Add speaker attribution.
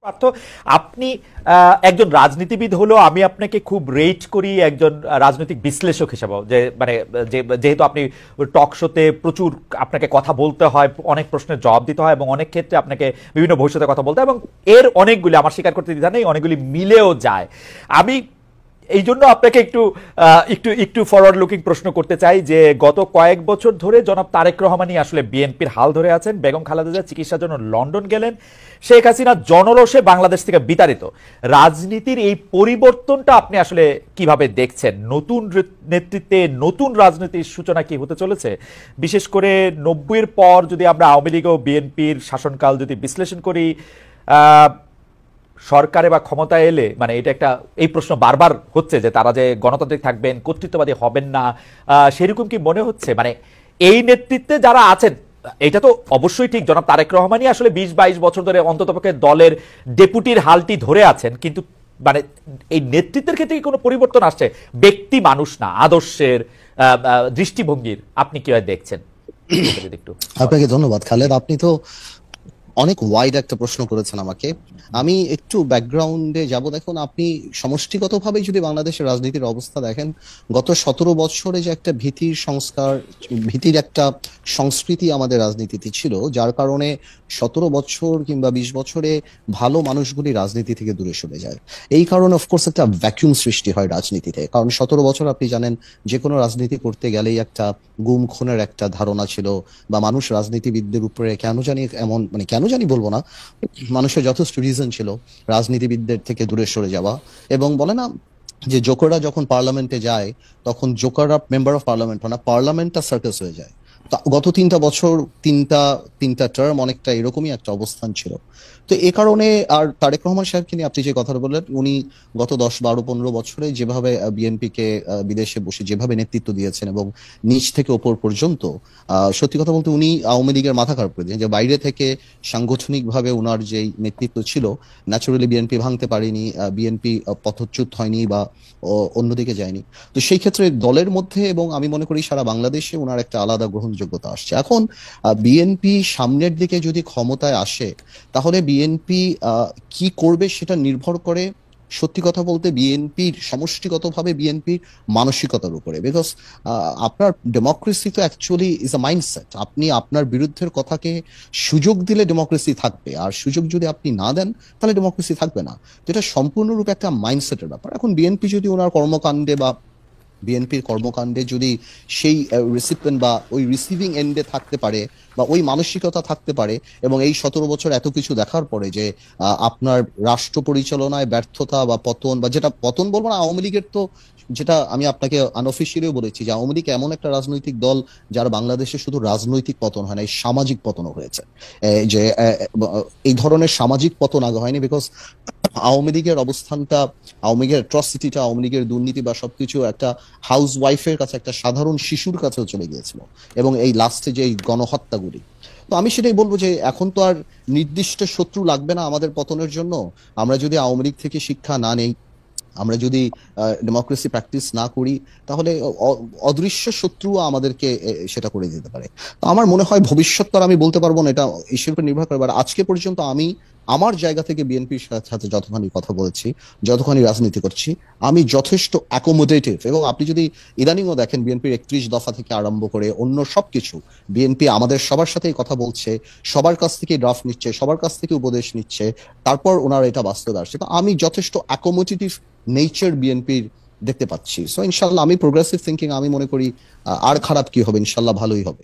Speaker 1: পার্থ, আপনি একজন রাজনীতিবিদ হলো আমি আপনাকে খুব রেট করি একজন রাজনৈতিক বিশ্লেষক হিসেবে, যে মানে যেহেতু আপনি টক শোতে প্রচুর আপনাকে কথা বলতে হয়, অনেক প্রশ্নের জবাব দিতে হয় এবং অনেক ক্ষেত্রে আপনাকে বিভিন্ন ভবিষ্যতের কথা বলতে হয় এবং এর অনেকগুলি, আমার স্বীকার করতে দ্বিধা নেই, অনেকগুলি মিলেও যায়। আমি এই জন্য আপনাকে একটু একটু একটু ফরওয়ার্ড লুকিং প্রশ্ন করতে চাই যে গত কয়েক বছর ধরে জনাব তারেক রহমানই আসলে বিএনপির হাল ধরে আছেন। বেগম খালেদা জিয়া চিকিৎসার জন্য লন্ডন গেলেন, শেখ হাসিনা জনরোষে বাংলাদেশ থেকে বিতাড়িত। রাজনীতির এই পরিবর্তনটা আপনি আসলে কিভাবে দেখছেন? নতুন নেতৃত্বে নতুন রাজনীতির সূচনা কি হতে চলেছে? বিশেষ করে 90-এর পর যদি আমরা আওয়ামী লীগ ও বিএনপির শাসনকাল যদি বিশ্লেষণ করি, সরকারে বা ক্ষমতায় এলে মানে এটা একটা এই প্রশ্ন বারবার হচ্ছে যে তারা যে গণতান্ত্রিক থাকবেন, কর্তৃত্ববাদী হবেন না, সেরকম কি মনে হচ্ছে? মানে এই নেতৃত্বে যারা আছেন, এটা তো অবশ্যই ঠিক, জনাব তারেক রহমানই আসলে 20-22 বছর ধরে অন্ততপক্ষে দলের ডেপুটির হালটি ধরে আছেন, কিন্তু মানে এই নেতৃত্বের ক্ষেত্রে কি কোনো পরিবর্তন আসছে? ব্যক্তি মানুষ না, আদর্শের, দৃষ্টিভঙ্গির আপনি কিভাবে দেখছেন? একটু।
Speaker 2: আপনাকে ধন্যবাদ খালেদ, আপনি তো অনেক ওয়াইড একটা প্রশ্ন করেছেন আমাকে। আমি একটু ব্যাকগ্রাউন্ডে যাব। দেখুন, আপনি সমষ্টিগতভাবে যদি বাংলাদেশের রাজনীতির অবস্থা দেখেন, গত 17 বছরে যে একটা ভীতির সংস্কার, ভীতির একটা সংস্কৃতি আমাদের রাজনীতিতে ছিল, যার কারণে 17 বছর কিংবা 20 বছরে ভালো মানুষগুলি রাজনীতি থেকে দূরে সরে যায়। এই কারণে অফকোর্স একটা ভ্যাকুয়াম সৃষ্টি হয় রাজনীতিতে। কারণ 17 বছর আপনি জানেন, যে কোনো রাজনীতি করতে গেলেই একটা গুম খুনের একটা ধারণা ছিল, বা মানুষ রাজনীতিবিদদের উপরে কেন জানি এমন, মানে কেন জানি বলবো না, মানুষের যথেষ্ট রিজন ছিল রাজনীতিবিদদের থেকে দূরে সরে যাওয়া। এবং বলে না যে জোকাররা যখন পার্লামেন্টে যায়, তখন জোকাররা মেম্বার অফ পার্লামেন্ট হয় না, পার্লামেন্টটা সার্কাস হয়ে যায়। গত 3টা বছর, তিনটা টার্ম অনেকটা এরকমই একটা অবস্থান ছিল। তো এ কারণে, আর তারেক রহমান সাহেবকে নিয়ে আপনি যে কথাটা বললেন, উনি গত 10, 12, 15 বছরে যেভাবে বিএনপিকে বিদেশে বসে যেভাবে নেতৃত্ব দিয়েছেন এবং নিচ থেকে ওপর পর্যন্ত, সত্যি কথা বলতে উনি আওয়ামী লীগের মাথা খারাপ করে দিয়েছেন। যে বাইরে থেকে সাংগঠনিকভাবে উনার যেই নেতৃত্ব ছিল, ন্যাচুরালি বিএনপি ভাঙতে পারেনি, বিএনপি পথচ্যুত হয়নি বা অন্যদিকে যায়নি। তো সেই ক্ষেত্রে দলের মধ্যে এবং আমি মনে করি সারা বাংলাদেশে ওনার একটা আলাদা গ্রহণযোগ্যতা আসছে। এখন বিএনপি সামনের দিকে যদি ক্ষমতায় আসে, তাহলে বিএনপি কি করবে সেটা নির্ভর করে সত্যি কথা বলতে বিএনপির সমষ্টিগতভাবে বিএনপির মানসিকতার উপরে। বিকজ আপনার ডেমোক্রেসি তো অ্যাকচুয়ালি ইজ আ মাইন্ডসেট। আপনি আপনার বিরুদ্ধের কথাকে সুযোগ দিলে ডেমোক্রেসি থাকবে, আর সুযোগ যদি আপনি না দেন তাহলে ডেমোক্রেসি থাকবে না। যেটা সম্পূর্ণরূপে একটা মাইন্ডসেটের ব্যাপার। এখন বিএনপি যদি ওনার কর্মকাণ্ডে বা বিএনপির কর্মকাণ্ডে যদি সেই রিসিপিয়েন্ট বা ওই রিসিভিং এন্ডে থাকতে পারে, বা ওই মানসিকতা থাকতে পারে, এবং এই 17 বছর এত কিছু দেখার পরে যে আপনার রাষ্ট্র পরিচালনায় ব্যর্থতা বা পতন, বা যেটা পতন বলবো না, আওয়ামী লীগের তো, যেটা আমি আপনাকে আনঅফিসিয়ালিও বলেছি যে আওয়ামী লীগ এমন একটা রাজনৈতিক দল যার বাংলাদেশে শুধু রাজনৈতিক পতন হয় না, এই সামাজিক পতনও হয়েছে। যে এই ধরনের সামাজিক পতন আগে হয়নি, বিকজ আওয়ামী লীগের অবস্থানটা, আওয়ামী লীগের অ্যাট্রসিটিটা, আওয়ামী লীগের দুর্নীতি বা সবকিছু একটা হাউস ওয়াইফের কাছে, একটা সাধারণ শিশুর কাছেও চলে গিয়েছিল। এবং এই লাস্টে যে গণহত্যাগুলি, তো আমি সেটাই বলবো যে এখন তো আর নির্দিষ্ট শত্রু লাগবে না আমাদের পতনের জন্য। আমরা যদি আওয়ামী লীগ থেকে শিক্ষা না নেই, আমরা যদি ডেমোক্রেসি প্র্যাকটিস না করি, তাহলে অদৃশ্য শত্রু আমাদেরকে সেটা করে দিতে পারে। তো আমার মনে হয় ভবিষ্যৎ তো আমি বলতে পারবো না, এটা ঈশ্বরের উপর নির্ভর করে। আজকে পর্যন্ত আমি আমার জায়গা থেকে বিএনপির সাথে যতখানি কথা বলেছি, যতখানি রাজনীতি করছি, আমি যথেষ্ট অ্যাকোমোডেটিভ। এবং আপনি যদি ইদানিংও দেখেন, বিএনপির 31 দফা থেকে আরম্ভ করে অন্য সবকিছু, বিএনপি আমাদের সবার সাথেই কথা বলছে, সবার কাছ থেকে ড্রাফট নিচ্ছে, সবার কাছ থেকে উপদেশ নিচ্ছে, তারপর ওনারা এটা বাস্তবে আসছে। তো আমি যথেষ্ট অ্যাকোমোডেটিভ নেচার বিএনপির দেখতে পাচ্ছি। সো ইনশাল্লাহ আমি প্রোগ্রেসিভ থিঙ্কিং, আমি মনে করি আর খারাপ কি হবে, ইনশাল্লাহ ভালোই হবে।